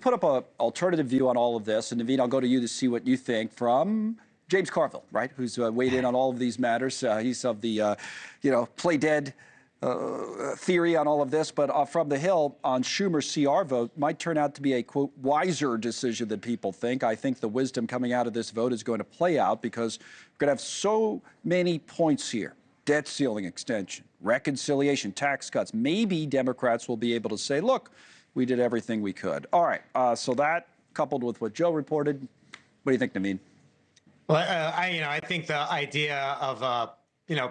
put up an alternative view on all of this, and Navin, I'll go to you to see what you think from James Carville, right, who's weighed in on all of these matters. He's of the, play dead theory on all of this, but from the Hill on Schumer's CR vote might turn out to be a, quote, wiser decision than people think. I think the wisdom coming out of this vote is going to play out because we're going to have so many points here. Debt ceiling extension, reconciliation, tax cuts. Maybe Democrats will be able to say, look, we did everything we could. All right, so that coupled with what Joe reported, what do you think, Navin? Well, I think the idea of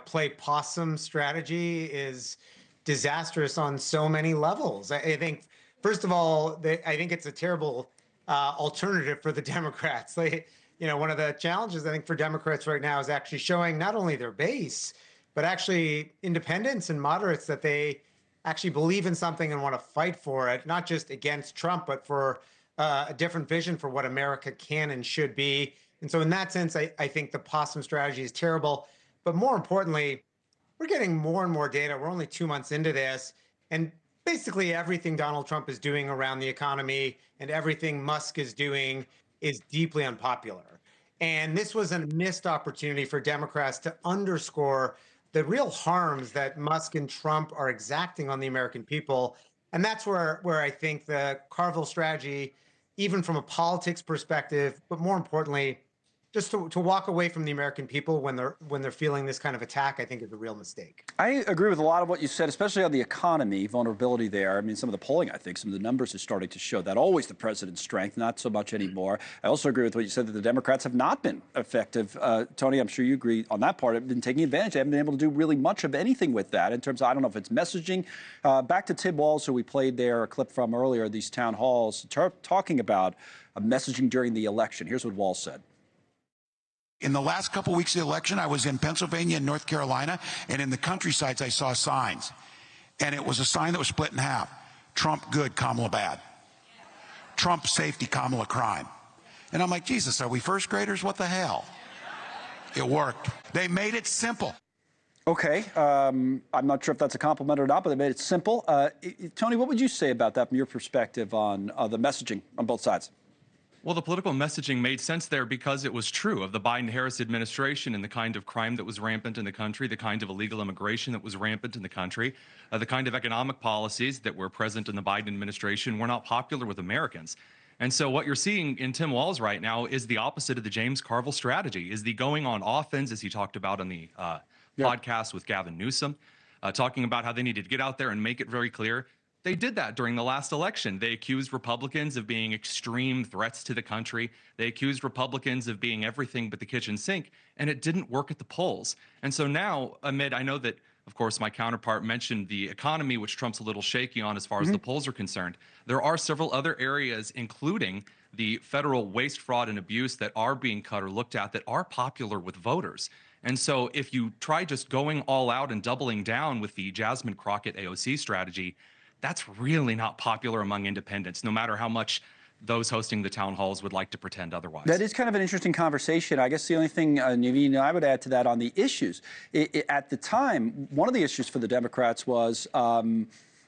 play possum strategy is disastrous on so many levels. I think, first of all, I think it's a terrible alternative for the Democrats. One of the challenges I think for Democrats right now is actually showing not only their base, but actually independents and moderates that they actually believe in something and want to fight for it, not just against Trump, but for a different vision for what America can and should be. And so in that sense, I think the possum strategy is terrible. But more importantly, we're getting more and more data. We're only 2 months into this. And basically everything Donald Trump is doing around the economy and everything Musk is doing is deeply unpopular. And this was a missed opportunity for Democrats to underscore the real harms that Musk and Trump are exacting on the American people. And that's where I think the Carville strategy, even from a politics perspective, but more importantly, just to walk away from the American people when they're feeling this kind of attack, I think is a real mistake. I agree with a lot of what you said, especially on the economy, vulnerability there. I mean, some of the polling, I think, some of the numbers are starting to show that. Always the president's strength, not so much anymore. I also agree with what you said, that the Democrats have not been effective. Tony, I'm sure you agree on that part. Have been taking advantage. They haven't been able to do really much of anything with that in terms of, I don't know if it's messaging. Back to Tim Walz, who we played there a clip from earlier, these town halls, talking about messaging during the election. Here's what Walz said. In the last couple weeks of the election, I was in Pennsylvania and North Carolina, and in the countrysides, I saw signs. And it was a sign that was split in half. Trump good, Kamala bad. Trump safety, Kamala crime. And I'm like, Jesus, are we first graders? What the hell? It worked. They made it simple. Okay. I'm not sure if that's a compliment or not, but they made it simple. Tony, what would you say about that from your perspective on the messaging on both sides? Well, the political messaging made sense there because it was true of the Biden-Harris administration and the kind of crime that was rampant in the country, the kind of illegal immigration that was rampant in the country, the kind of economic policies that were present in the Biden administration were not popular with Americans. And so what you're seeing in Tim Walz right now is the opposite of the James Carville strategy, is the going on offense, as he talked about on the podcast with Gavin Newsom, talking about how they needed to get out there and make it very clear. They did that during the last election. They accused Republicans of being extreme threats to the country. They accused Republicans of being everything but the kitchen sink, and it didn't work at the polls. And so now, amid, I know that, of course, my counterpart mentioned the economy, which Trump's a little shaky on as far as the polls are concerned. There are several other areas, including the federal waste, fraud, and abuse that are being cut or looked at that are popular with voters. And so if you try just going all out and doubling down with the Jasmine Crockett AOC strategy, that's really not popular among independents, no matter how much those hosting the town halls would like to pretend otherwise. That is kind of an interesting conversation. I guess the only thing, Navin, I would add to that on the issues. At the time, one of the issues for the Democrats was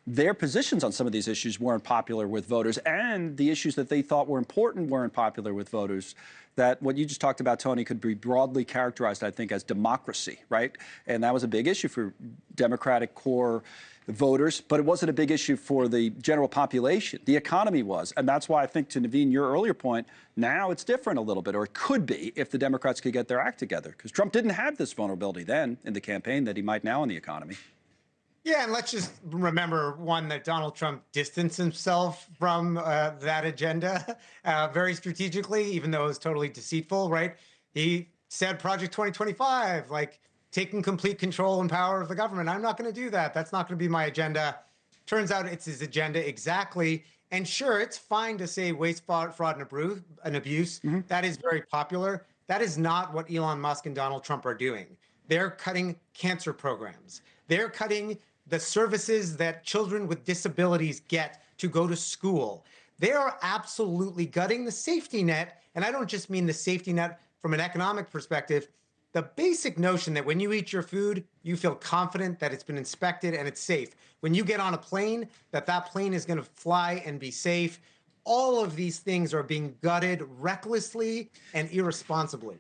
their positions on some of these issues weren't popular with voters, and the issues that they thought were important weren't popular with voters. That what you just talked about, Tony, could be broadly characterized, I think, as democracy, right? And that was a big issue for Democratic core voters, but it wasn't a big issue for the general population. The economy was. And that's why I think, to Navin, your earlier point, now it's different a little bit, or it could be if the Democrats could get their act together. Because Trump didn't have this vulnerability then in the campaign that he might now in the economy. Yeah, and let's just remember, one, that Donald Trump distanced himself from that agenda very strategically, even though it was totally deceitful, right? He said Project 2025, like taking complete control and power of the government. I'm not going to do that. That's not going to be my agenda. Turns out it's his agenda exactly. And sure, it's fine to say waste, fraud, and abuse. That is very popular. That is not what Elon Musk and Donald Trump are doing. They're cutting cancer programs. They're cutting the services that children with disabilities get to go to school. They are absolutely gutting the safety net. And I don't just mean the safety net from an economic perspective. The basic notion that when you eat your food, you feel confident that it's been inspected and it's safe. When you get on a plane, that plane is going to fly and be safe. all of these things are being gutted recklessly and irresponsibly.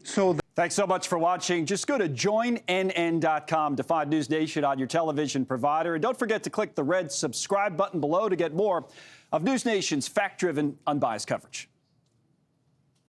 Thanks so much for watching. Just go to joinnn.com to find News Nation on your television provider. And don't forget to click the red subscribe button below to get more of News Nation's fact-driven, unbiased coverage.